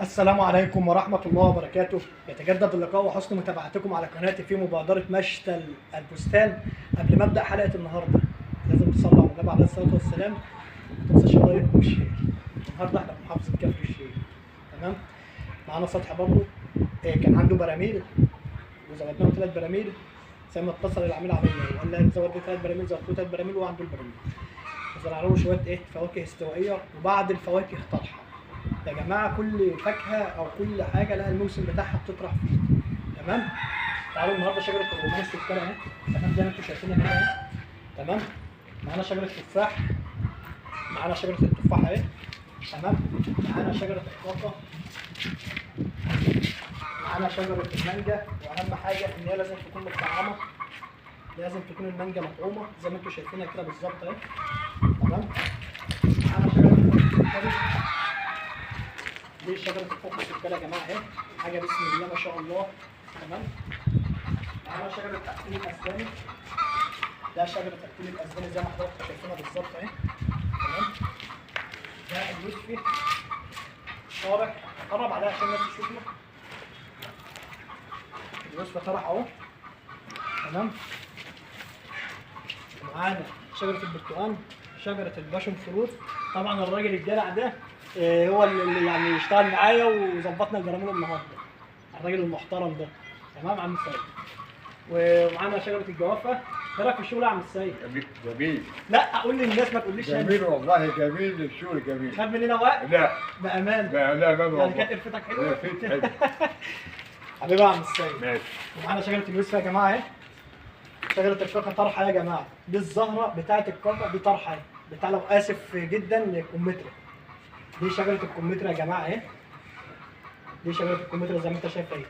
السلام عليكم ورحمة الله وبركاته. يتجدد اللقاء وحسن متابعتكم على قناتي في مبادرة مشتل البستان. قبل ما أبدأ حلقة النهاردة لازم تصلوا على النبي عليه الصلاة والسلام، ما تنساش اللايك والشير. النهاردة احنا في محافظة كفر الشيخ، تمام؟ معانا سطح برضه كان عنده براميل وزودنا له 3 براميل زي ما اتصل العميل عليا وقال لي زود لي 3 براميل، زودت له 3 براميل وعنده البراميل. وزرعنا له شوية فواكه استوائية، وبعد الفواكه طرحة. يا جماعه كل فاكهه او كل حاجه لها الموسم بتاعها بتطرح فيه، تمام؟ تعالوا النهارده شجره الرمان السكر اهي، تمام؟ زي ما انتم شايفينها كده اهي، تمام؟ معانا شجره تفاح، معانا شجره التفاح اهي، تمام؟ معانا شجره الكوكا، معانا شجره المانجا، واهم حاجه ان هي لازم تكون متطعمه، لازم تكون المانجا مطعومه زي ما انتم شايفينها كده بالظبط اهي، تمام؟ معانا شجره الكوكا، دي شجرة الفوق السكرة يا جماعة اهي، حاجة بسم الله ما شاء الله، تمام؟ معانا شجرة تقفيل الأسنان، ده شجرة تقفيل الأسنان زي ما حضراتكم شايفينها بالظبط اهي، تمام؟ ده اليوسفي طارح، قرب عليها عشان الناس تشوفه. اليوسفي طرح اهو، تمام؟ معانا شجرة البرتقال، شجرة الباشون فروت. طبعا الراجل الجدع ده هو اللي يعني اشتغل معايا وظبطنا البراميل النهارده، الراجل المحترم ده، تمام عم السيد؟ ومعانا شجره الجوافه. ايه رايك في الشغل يا عم السيد؟ جميل. لا اقول للناس ما تقوليش جميل والله، جميل الشغل جميل. خد مننا وقت؟ لا بامان. بأمان والله. يعني كانت قرفتك حلوه؟ قرفت حلو. حبيبي يا عم السيد. ماشي. ومعانا شجره اليوسف يا جماعه اهي، شجره الكاكا طرحه يا جماعه، دي الزهره بتاعه الكاكا، دي طرحه اهي بتاع لو اسف جدا الكمثرى. دي شجره الكمثرى يا جماعه اهي، دي شجره الكمثرى زي ما انت شايف اهي.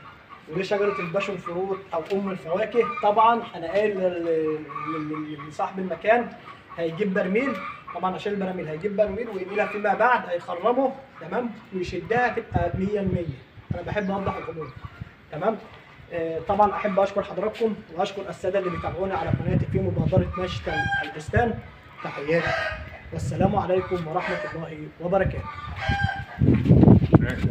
ودي شجره الباشون فروت او ام الفواكه. طبعا انا قايل لصاحب المكان هيجيب برميل، طبعا عشان البراميل هيجيب برميل وينقلها فيما بعد هيخرمه، تمام؟ ويشدها تبقى 100%. انا بحب اوضح الامور، تمام؟ طبعا احب اشكر حضراتكم واشكر الساده اللي بيتابعونا على قناتي في مبادره مشتل البستان. تحياتي والسلام عليكم ورحمه الله وبركاته. ماشي.